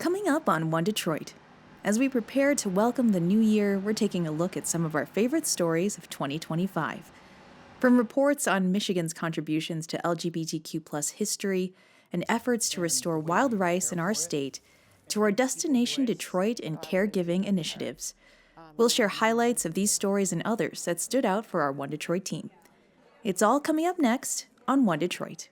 Coming up on One Detroit. As we prepare to welcome the new year, we're taking a look at some of our favorite stories of 2025. From reports on Michigan's contributions to LGBTQ+ history and efforts to restore wild rice in our state, to our Destination Detroit and caregiving initiatives. We'll share highlights of these stories and others that stood out for our One Detroit team. It's all coming up next on One Detroit.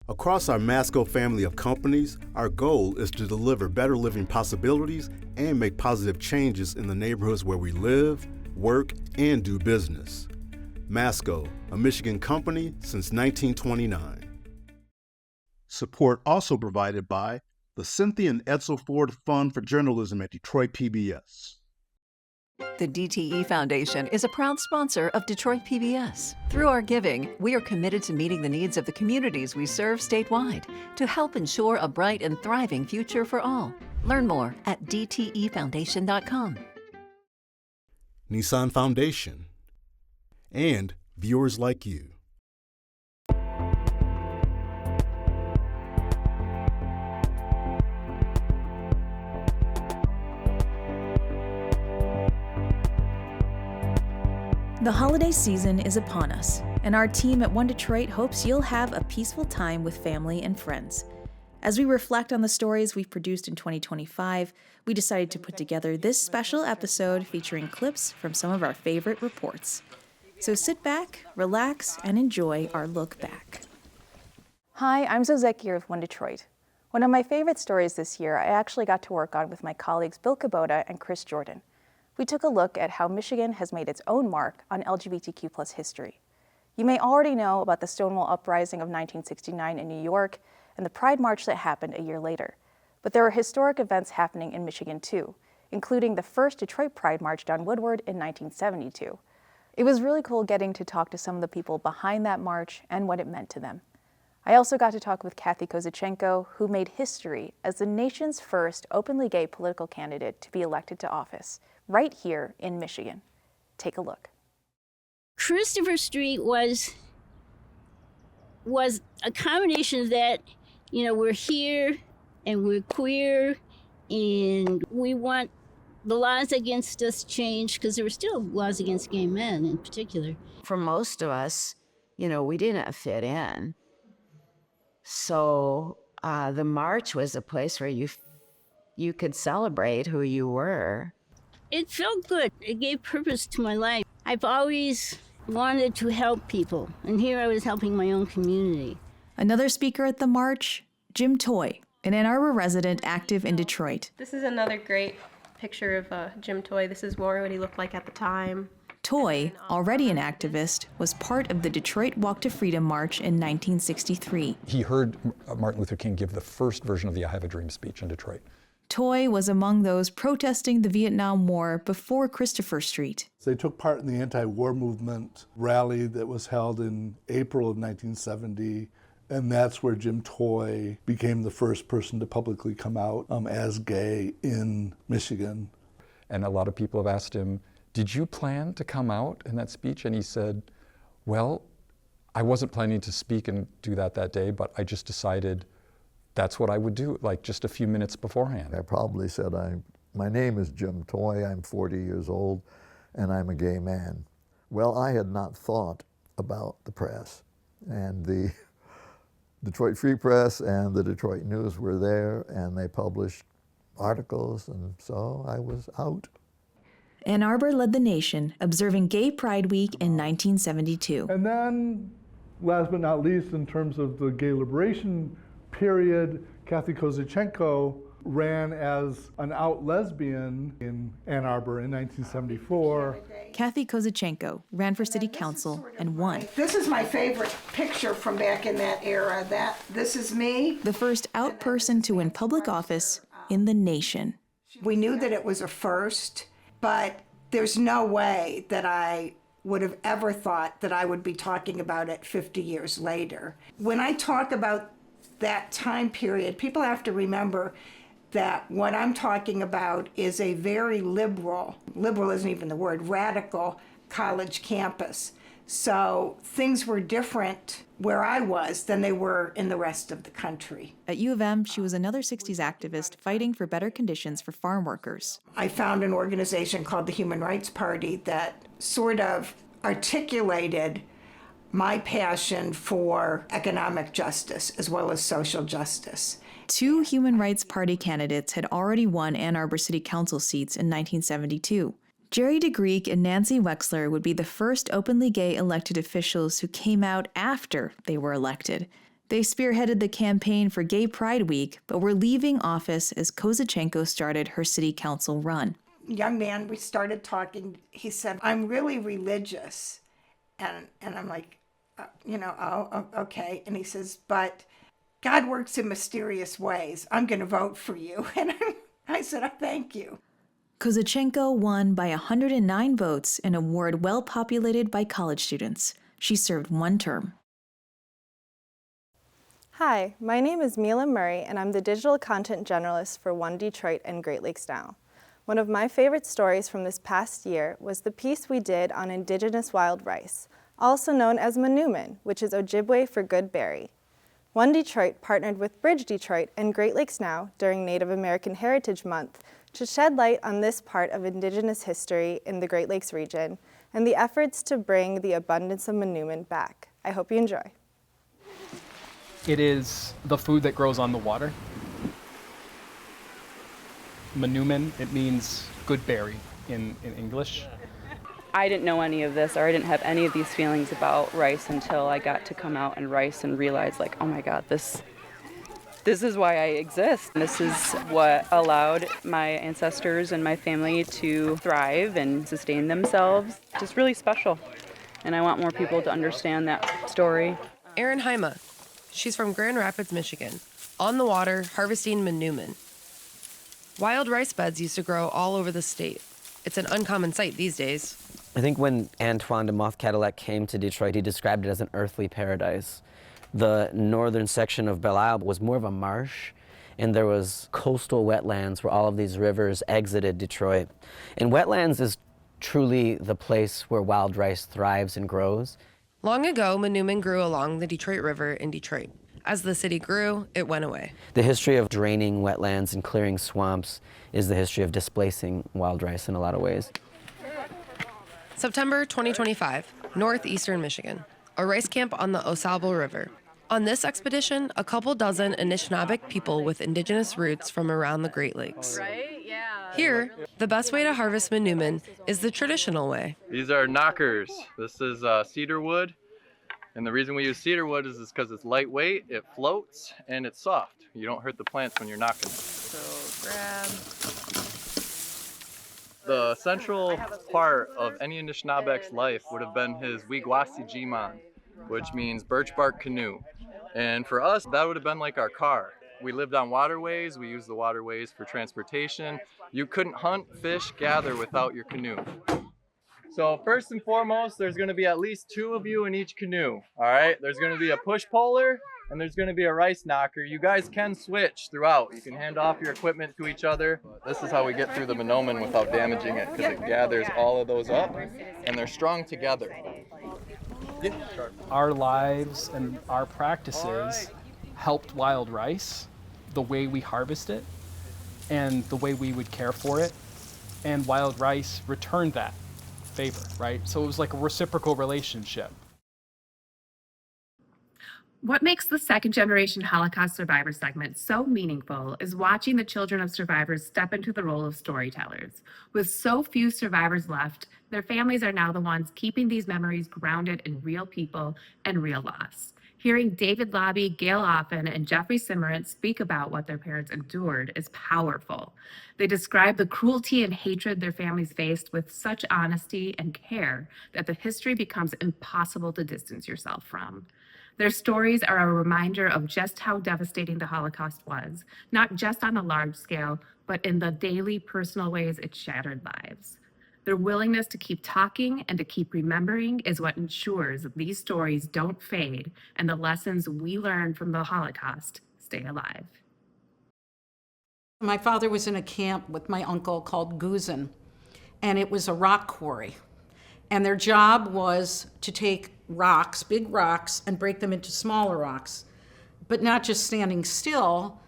Across our Masco family of companies, our goal is to deliver better living possibilities and make positive changes in the neighborhoods where we live, work, and do business. Masco, a Michigan company since 1929. Support also provided by the Cynthia and Edsel Ford Fund for Journalism at Detroit PBS. The DTE Foundation is a proud sponsor of Detroit PBS. Through our giving, we are committed to meeting the needs of the communities we serve statewide to help ensure a bright and thriving future for all. Learn more at dtefoundation.com. Nissan Foundation, and viewers like you. The holiday season is upon us, and our team at One Detroit hopes you'll have a peaceful time with family and friends. As we reflect on the stories we've produced in 2025, we decided to put together this special episode featuring clips from some of our favorite reports. So sit back, relax, and enjoy our look back. Hi, I'm Zozekir with One Detroit. One of my favorite stories this year I actually got to work on with my colleagues Bill Kubota and Chris Jordan. We took a look at how Michigan has made its own mark on LGBTQ+ history. You may already know about the Stonewall Uprising of 1969 in New York and the Pride March that happened a year later. But there are historic events happening in Michigan too, including the first Detroit Pride March down Woodward in 1972. It was really cool getting to talk to some of the people behind that march and what it meant to them. I also got to talk with Kathy Kozachenko, who made history as the nation's first openly gay political candidate to be elected to office, right here in Michigan. Take a look. Christopher Street was a combination of that, we're here and we're queer and we want the laws against us changed, because there were still laws against gay men in particular. For most of us, we didn't fit in. So the march was a place where you could celebrate who you were. It felt good. It gave purpose to my life. I've always wanted to help people, and here I was helping my own community. Another speaker at the march, Jim Toy, an Ann Arbor resident active in Detroit. This is another great picture of Jim Toy. This is more what he looked like at the time. Toy, already an activist, was part of the Detroit Walk to Freedom March in 1963. He heard Martin Luther King give the first version of the I Have a Dream speech in Detroit. Toy was among those protesting the Vietnam War before Christopher Street. They took part in the anti-war movement rally that was held in April of 1970, and that's where Jim Toy became the first person to publicly come out as gay in Michigan. And a lot of people have asked him, did you plan to come out in that speech? And he said, well, I wasn't planning to speak and do that day, but I just decided that's what I would do, like just a few minutes beforehand. I probably said, my name is Jim Toy, I'm 40 years old, and I'm a gay man. Well, I had not thought about the press, and the Detroit Free Press and the Detroit News were there, and they published articles, and so I was out. Ann Arbor led the nation, observing Gay Pride Week in 1972. And then, last but not least, in terms of the gay liberation period, Kathy Kozachenko ran as an out lesbian in Ann Arbor in 1974. Kathy Kozachenko ran for city council and won. This is my favorite picture from back in that era. This is me. The first out person to win public office in the nation. We knew that it was a first, but there's no way that I would have ever thought that I would be talking about it 50 years later. When I talk about that time period, people have to remember that what I'm talking about is a very liberal isn't even the word, radical college campus So things were different where I was than they were in the rest of the country. At U of M, she was another 60s activist fighting for better conditions for farm workers. I found an organization called the Human Rights Party that sort of articulated my passion for economic justice as well as social justice. 2 Human Rights Party candidates had already won Ann Arbor City Council seats in 1972. Jerry DeGreek and Nancy Wexler would be the first openly gay elected officials who came out after they were elected. They spearheaded the campaign for Gay Pride Week, but were leaving office as Kozachenko started her city council run. Young man, we started talking. He said, "I'm really religious." And I'm like, okay. And he says, "But God works in mysterious ways. I'm going to vote for you." And I said, "Oh, thank you." Kozachenko won by 109 votes in a ward well populated by college students. She served 1 term. Hi, my name is Mila Murray, and I'm the Digital Content Generalist for One Detroit and Great Lakes Now. One of my favorite stories from this past year was the piece we did on indigenous wild rice, also known as manumin, which is Ojibwe for good berry. One Detroit partnered with Bridge Detroit and Great Lakes Now during Native American Heritage Month to shed light on this part of Indigenous history in the Great Lakes region and the efforts to bring the abundance of manumin back. I hope you enjoy. It is the food that grows on the water. Manumin, it means good berry in English. I didn't know any of this, or I didn't have any of these feelings about rice until I got to come out and rice and realize, like, oh my God, this is why I exist. This is what allowed my ancestors and my family to thrive and sustain themselves. Just really special. And I want more people to understand that story. Erin Haima. She's from Grand Rapids, Michigan. On the water, harvesting manumin. Wild rice beds used to grow all over the state. It's an uncommon sight these days. I think when Antoine de Moth Cadillac came to Detroit, he described it as an earthly paradise. The northern section of Belle Isle was more of a marsh, and there was coastal wetlands where all of these rivers exited Detroit. And wetlands is truly the place where wild rice thrives and grows. Long ago, manumin grew along the Detroit River in Detroit. As the city grew, it went away. The history of draining wetlands and clearing swamps is the history of displacing wild rice in a lot of ways. September 2025, northeastern Michigan, a rice camp on the Osable River. On this expedition, a couple dozen Anishinaabe people with indigenous roots from around the Great Lakes. Here, the best way to harvest manumin is the traditional way. These are knockers. This is cedar wood. And the reason we use cedar wood is because it's lightweight, it floats, and it's soft. You don't hurt the plants when you're knocking them. So grab. The central part of any Anishinaabek's life would have been his Wigwasi Jiman, which means birch bark canoe. And for us, that would have been like our car. We lived on waterways, we used the waterways for transportation. You couldn't hunt, fish, gather without your canoe. So first and foremost, there's gonna be at least 2 of you in each canoe, all right? There's gonna be a push polar and there's gonna be a rice knocker. You guys can switch throughout. You can hand off your equipment to each other. This is how we get through the manumin without damaging it, because it gathers all of those up and they're strung together. Our lives and our practices helped wild rice, the way we harvest it and the way we would care for it, and wild rice returned that favor, right? So it was like a reciprocal relationship. What makes the second generation Holocaust survivor segment so meaningful is watching the children of survivors step into the role of storytellers. With so few survivors left, their families are now the ones keeping these memories grounded in real people and real loss. Hearing David Lobby, Gail Offen, and Jeffrey Simmerant speak about what their parents endured is powerful. They describe the cruelty and hatred their families faced with such honesty and care that the history becomes impossible to distance yourself from. Their stories are a reminder of just how devastating the Holocaust was, not just on a large scale, but in the daily personal ways it shattered lives. Their willingness to keep talking and to keep remembering is what ensures these stories don't fade and the lessons we learn from the Holocaust stay alive. My father was in a camp with my uncle called Guzin, and it was a rock quarry. And their job was to take rocks, big rocks, and break them into smaller rocks. But not just standing still.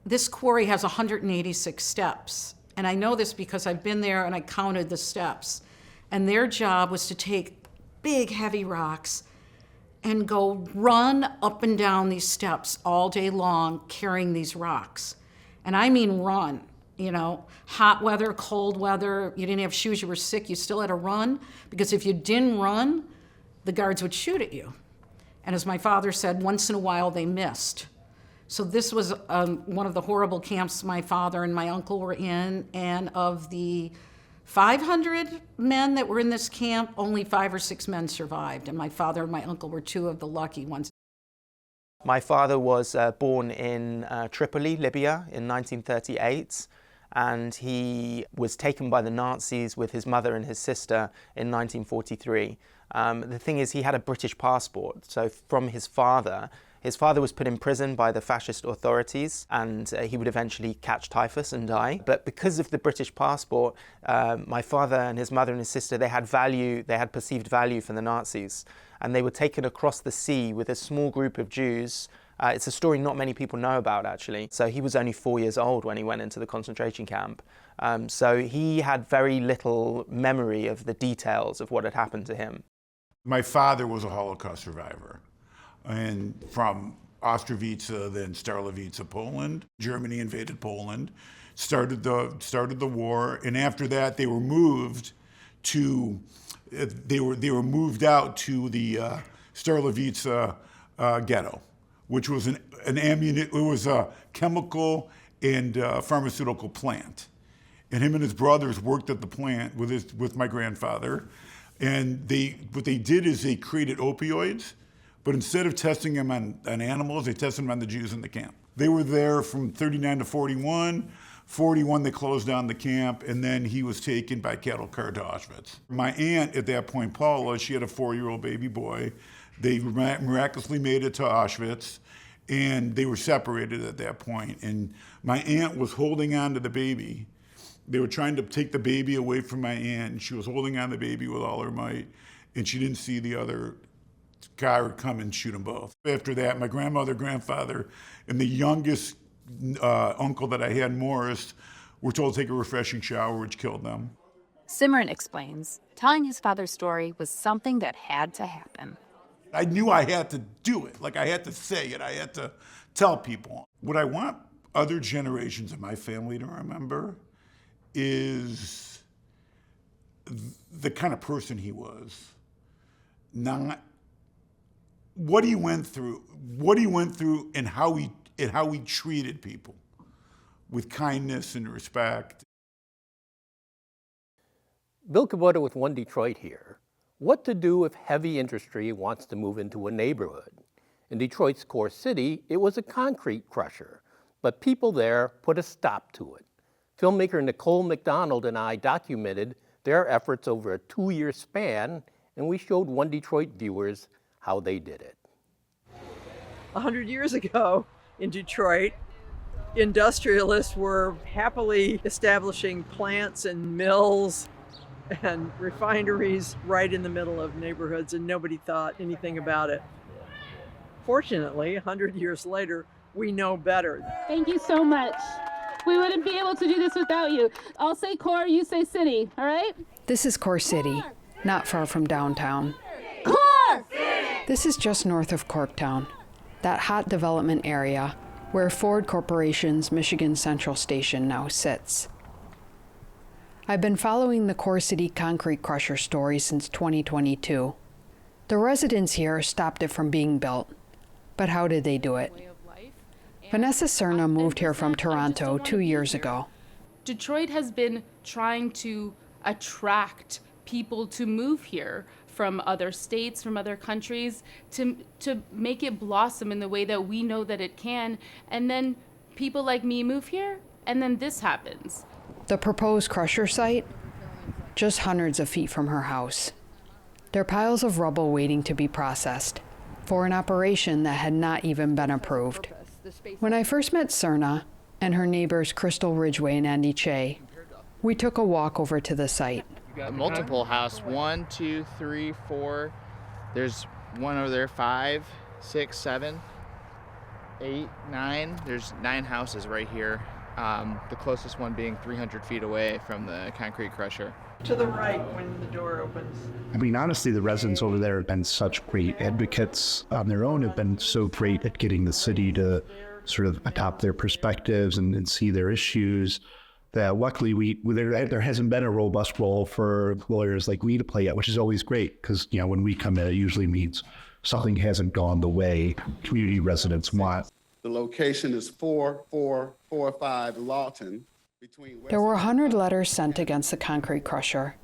This quarry has 186 steps. And I know this because I've been there and I counted the steps. And their job was to take big, heavy rocks and go run up and down these steps all day long carrying these rocks. And I mean run, you know, hot weather, cold weather, you didn't have shoes, you were sick, you still had to run, because if you didn't run, the guards would shoot at you. And as my father said, once in a while they missed. So this was one of the horrible camps my father and my uncle were in, and of the 500 men that were in this camp, only 5 or 6 men survived, and my father and my uncle were 2 of the lucky ones. My father was born in Tripoli, Libya in 1938, and he was taken by the Nazis with his mother and his sister in 1943. The thing is, he had a British passport, so from his father was put in prison by the fascist authorities, and he would eventually catch typhus and die. But because of the British passport, my father and his mother and his sister, they had perceived value for the Nazis, and they were taken across the sea with a small group of Jews. It's a story not many people know about, actually. So he was only 4 years old when he went into the concentration camp. So he had very little memory of the details of what had happened to him. My father was a Holocaust survivor, and from Ostrowica, then Starlowice, Poland. Germany invaded Poland, started the war, and after that they were moved to they were moved out to the Starlowice ghetto, which was it was a chemical and pharmaceutical plant, and him and his brothers worked at the plant with my grandfather, and what they did is they created opioids. But instead of testing them on animals, they tested them on the Jews in the camp. They were there from 39 to 41. 41, they closed down the camp, and then he was taken by cattle car to Auschwitz. My aunt at that point, Paula, she had a 4-year-old baby boy. They miraculously made it to Auschwitz, and they were separated at that point. And my aunt was holding on to the baby. They were trying to take the baby away from my aunt, and she was holding on to the baby with all her might, and she didn't see the other guy would come and shoot them both. After that, my grandmother, grandfather, and the youngest uncle that I had, Morris, were told to take a refreshing shower, which killed them. Simran explains, telling his father's story was something that had to happen. I knew I had to do it. Like, I had to say it. I had to tell people. What I want other generations of my family to remember is the kind of person he was, not what he went through, and how he treated people with kindness and respect. Bill Kubota with One Detroit here. What to do if heavy industry wants to move into a neighborhood? In Detroit's core city, it was a concrete crusher, but people there put a stop to it. Filmmaker Nicole McDonald and I documented their efforts over a 2-year span, and we showed One Detroit viewers how they did it. 100 years ago in Detroit, industrialists were happily establishing plants and mills and refineries right in the middle of neighborhoods, and nobody thought anything about it. Fortunately, 100 years later, we know better. Thank you so much. We wouldn't be able to do this without you. I'll say core, you say city, all right? This is Core City, not far from downtown. Core! This is just north of Corktown, that hot development area where Ford Corporation's Michigan Central Station now sits. I've been following the Core City concrete crusher story since 2022. The residents here stopped it from being built. But how did they do it? Vanessa Cerna moved here from Toronto 2 years ago. Detroit has been trying to attract people to move here from other states, from other countries, to make it blossom in the way that we know that it can. And then people like me move here, and then this happens. The proposed crusher site? Just hundreds of feet from her house. There are piles of rubble waiting to be processed for an operation that had not even been approved. When I first met Cerna and her neighbors Crystal Ridgway and Andy Che, we took a walk over to the site. Multiple house, 1, 2, 3, 4. There's one over there, 5, 6, 7, 8, 9. There's 9 houses right here. The closest one being 300 feet away from the concrete crusher. To the right when the door opens. I mean, honestly, the residents over there have been such great advocates on their own, have been so great at getting the city to sort of adopt their perspectives and see their issues, that luckily there hasn't been a robust role for lawyers like we to play yet, which is always great because, you know, when we come in, it usually means something hasn't gone the way community residents want. The location is 4445 Lawton. There were 100 letters sent against the concrete crusher.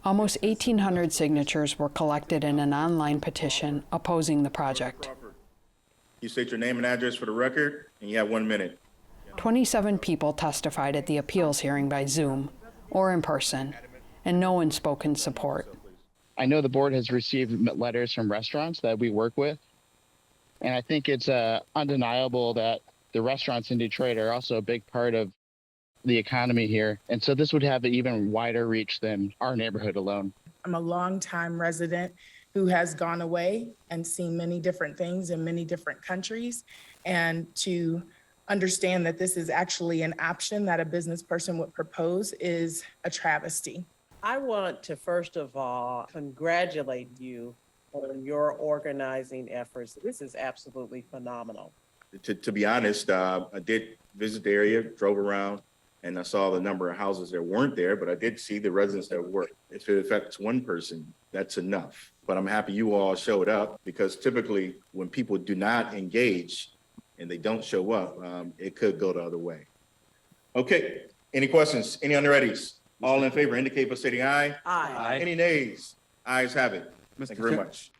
Almost 1,800 signatures were collected in an online petition opposing the project. You state your name and address for the record, and you have 1 minute. 27 people testified at the appeals hearing by Zoom or in person, and no one spoke in support. I know the board has received letters from restaurants that we work with, and I think it's undeniable that the restaurants in Detroit are also a big part of the economy here. And so this would have an even wider reach than our neighborhood alone. I'm a longtime resident who has gone away and seen many different things in many different countries. And to understand that this is actually an option that a business person would propose is a travesty. I want to, first of all, congratulate you on your organizing efforts. This is absolutely phenomenal. To be honest, I did visit the area, drove around, and I saw the number of houses that weren't there, but I did see the residents that were. If it affects one person, that's enough. But I'm happy you all showed up, because typically when people do not engage and they don't show up, it could go the other way. Okay, any questions? Any unreadies? All in favor indicate by stating aye. Aye. Any nays? Ayes have it. Thank you very much.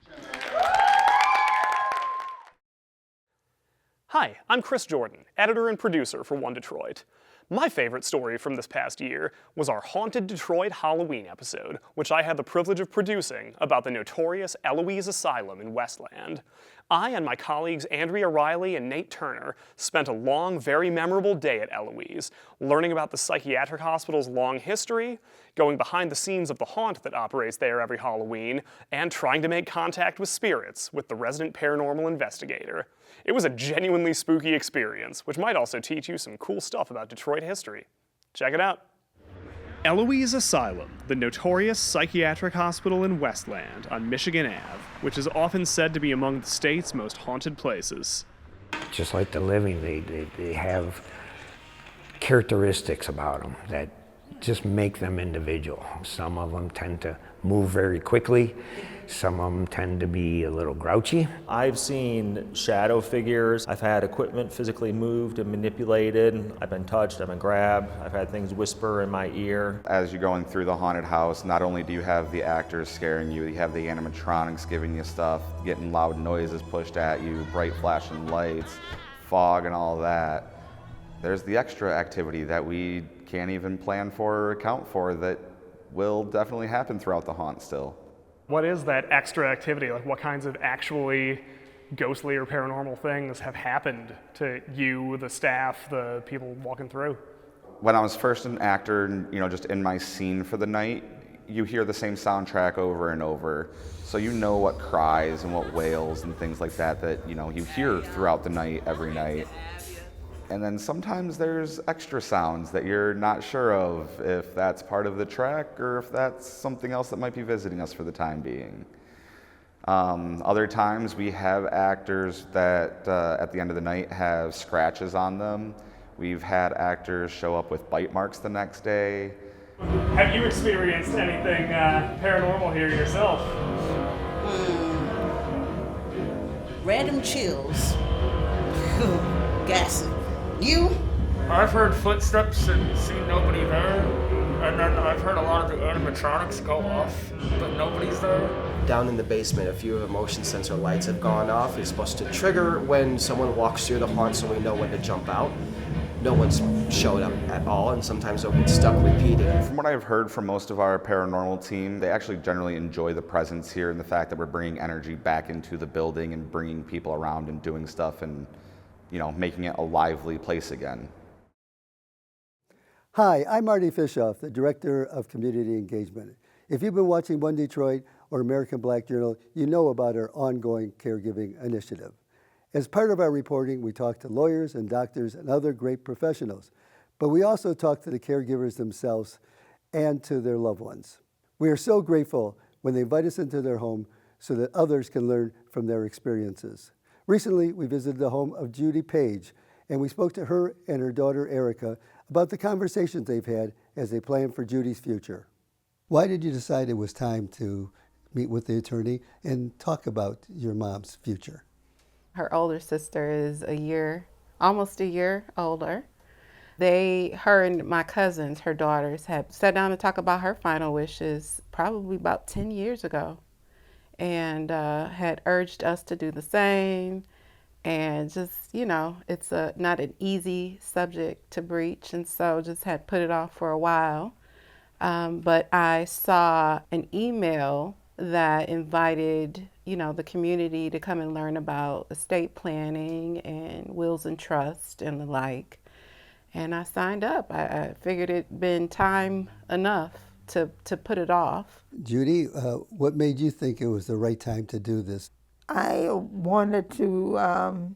Hi, I'm Chris Jordan, editor and producer for One Detroit. My favorite story from this past year was our Haunted Detroit Halloween episode, which I had the privilege of producing about the notorious Eloise Asylum in Westland. I and my colleagues Andrea Riley and Nate Turner spent a long, very memorable day at Eloise, learning about the psychiatric hospital's long history, going behind the scenes of the haunt that operates there every Halloween, and trying to make contact with spirits with the resident paranormal investigator. It was a genuinely spooky experience, which might also teach you some cool stuff about Detroit history. Check it out. Eloise Asylum, the notorious psychiatric hospital in Westland on Michigan Ave, which is often said to be among the state's most haunted places. Just like the living, they have characteristics about them that just make them individual. Some of them tend to move very quickly. Some of them tend to be a little grouchy. I've seen shadow figures. I've had equipment physically moved and manipulated. I've been touched, I've been grabbed. I've had things whisper in my ear. As you're going through the haunted house, not only do you have the actors scaring you, you have the animatronics giving you stuff, getting loud noises pushed at you, bright flashing lights, fog and all of that. There's the extra activity that we can't even plan for or account for that will definitely happen throughout the haunt still. What is that extra activity? Like, what kinds of actually ghostly or paranormal things have happened to you, the staff, the people walking through? When I was first an actor, just in my scene for the night, you hear the same soundtrack over and over. So you know what cries and what wails and things like that you hear throughout the night, every night. And then sometimes there's extra sounds that you're not sure of if that's part of the track or if that's something else that might be visiting us for the time being. Other times we have actors that at the end of the night have scratches on them. We've had actors show up with bite marks the next day. Have you experienced anything paranormal here yourself? Random chills. Gassy. You? I've heard footsteps and seen nobody there, and then I've heard a lot of the animatronics go off, but nobody's there. Down in the basement, a few of the motion sensor lights have gone off. It's supposed to trigger when someone walks through the haunt so we know when to jump out. No one's showed up at all, and sometimes they'll get stuck repeating. From what I've heard from most of our paranormal team, they actually generally enjoy the presence here and the fact that we're bringing energy back into the building and bringing people around and doing stuff and making it a lively place again. Hi, I'm Marty Fishoff, the Director of Community Engagement. If you've been watching One Detroit or American Black Journal, you know about our ongoing caregiving initiative. As part of our reporting, we talk to lawyers and doctors and other great professionals, but we also talk to the caregivers themselves and to their loved ones. We are so grateful when they invite us into their home so that others can learn from their experiences. Recently, we visited the home of Judy Page, and we spoke to her and her daughter Erica about the conversations they've had as they plan for Judy's future. Why did you decide it was time to meet with the attorney and talk about your mom's future? Her older sister is almost a year older. Her and my cousins, her daughters, had sat down to talk about her final wishes probably about 10 years ago, and had urged us to do the same. And just, it's not an easy subject to breach, and so just had put it off for a while. But I saw an email that invited, the community to come and learn about estate planning and wills and trust and the like. And I signed up. I figured it'd been time enough to put it off. Judy, what made you think it was the right time to do this? I wanted to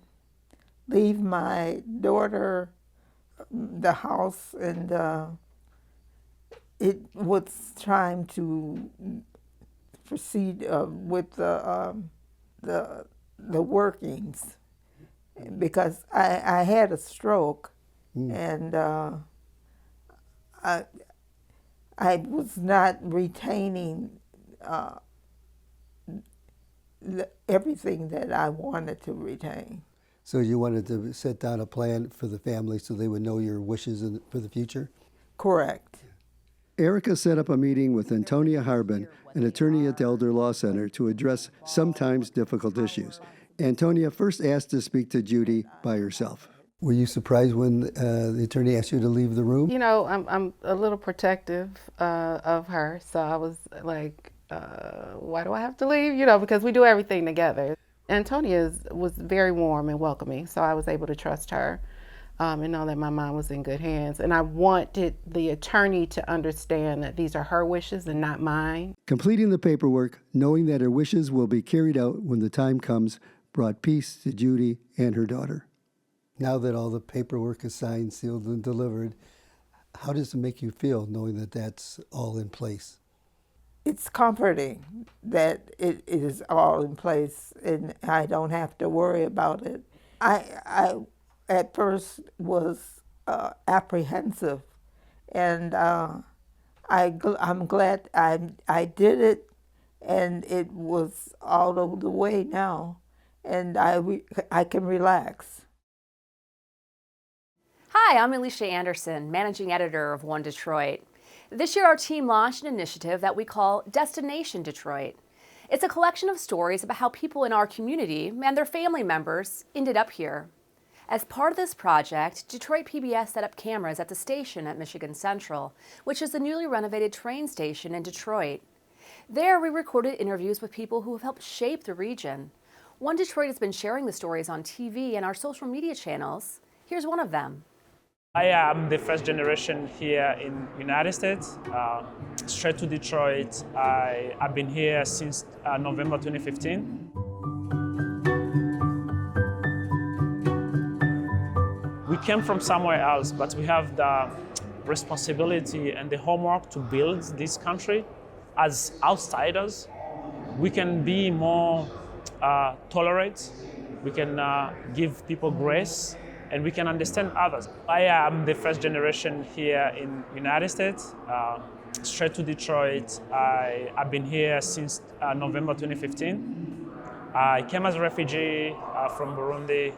leave my daughter the house, and it was time to proceed with the workings, because I had a stroke, and I was not retaining everything that I wanted to retain. So you wanted to set down a plan for the family so they would know your wishes for the future? Correct. Erica set up a meeting with Antonia Harbin, an attorney at the Elder Law Center, to address sometimes difficult issues. Antonia first asked to speak to Judy by herself. Were you surprised when the attorney asked you to leave the room? I'm a little protective of her, so I was like, why do I have to leave? Because we do everything together. Antonia was very warm and welcoming, so I was able to trust her and know that my mom was in good hands. And I wanted the attorney to understand that these are her wishes and not mine. Completing the paperwork, knowing that her wishes will be carried out when the time comes, brought peace to Judy and her daughter. Now that all the paperwork is signed, sealed, and delivered, how does it make you feel knowing that that's all in place? It's comforting that it is all in place and I don't have to worry about it. I at first was apprehensive, and I'm glad I did it, and it was all over the way now, and I can relax. Hi, I'm Alicia Anderson, Managing Editor of One Detroit. This year, our team launched an initiative that we call Destination Detroit. It's a collection of stories about how people in our community and their family members ended up here. As part of this project, Detroit PBS set up cameras at the station at Michigan Central, which is the newly renovated train station in Detroit. There, we recorded interviews with people who have helped shape the region. One Detroit has been sharing the stories on TV and our social media channels. Here's one of them. I am the first generation here in the United States, straight to Detroit. I've been here since November 2015. We came from somewhere else, but we have the responsibility and the homework to build this country. As outsiders, we can be more tolerant, we can give people grace, and we can understand others. I am the first generation here in the United States, straight to Detroit. I've been here since November 2015. I came as a refugee from Burundi.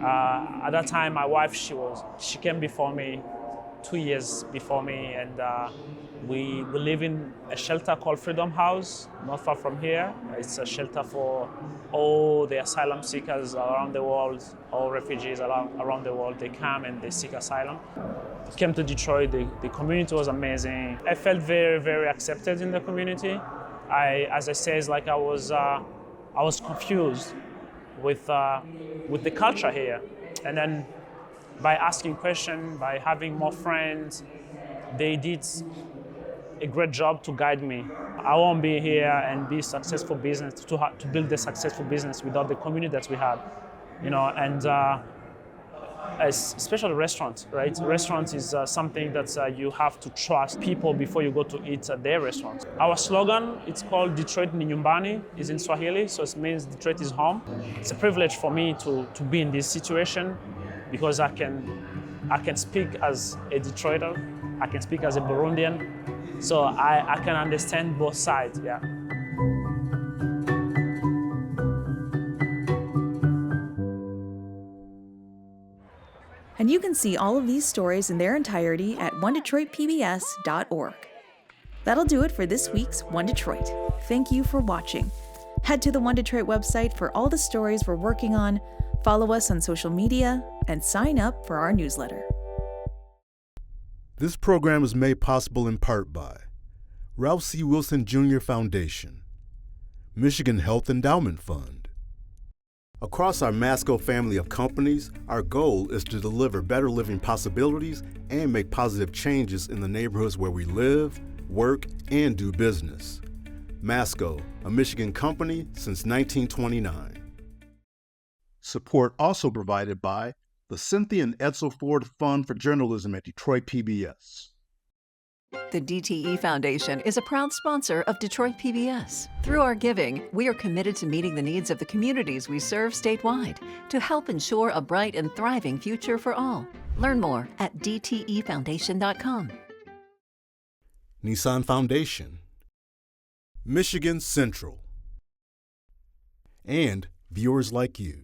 At that time, my wife, she came before me, 2 years before me, and we live in a shelter called Freedom House, not far from here. It's a shelter for all the asylum seekers around the world, all refugees around the world. They come and they seek asylum. I came to Detroit, the community was amazing. I felt very, very accepted in the community. As I say, it's like I was confused with the culture here. And then by asking questions, by having more friends, they did a great job to guide me. I won't be here and be successful business, to build a successful business without the community that we had, and especially restaurants, right? Restaurants is something that you have to trust people before you go to eat at their restaurants. Our slogan, it's called Detroit ni nyumbani, is in Swahili, so it means Detroit is home. It's a privilege for me to be in this situation because I can speak as a Detroiter, I can speak as a Burundian, so I can understand both sides, yeah. And you can see all of these stories in their entirety at onedetroitpbs.org. That'll do it for this week's One Detroit. Thank you for watching. Head to the One Detroit website for all the stories we're working on, follow us on social media, and sign up for our newsletter. This program is made possible in part by Ralph C. Wilson Jr. Foundation, Michigan Health Endowment Fund. Across our Masco family of companies, our goal is to deliver better living possibilities and make positive changes in the neighborhoods where we live, work, and do business. Masco, a Michigan company since 1929. Support also provided by the Cynthia and Edsel Ford Fund for Journalism at Detroit PBS. The DTE Foundation is a proud sponsor of Detroit PBS. Through our giving, we are committed to meeting the needs of the communities we serve statewide to help ensure a bright and thriving future for all. Learn more at dtefoundation.com. Nissan Foundation, Michigan Central, and viewers like you.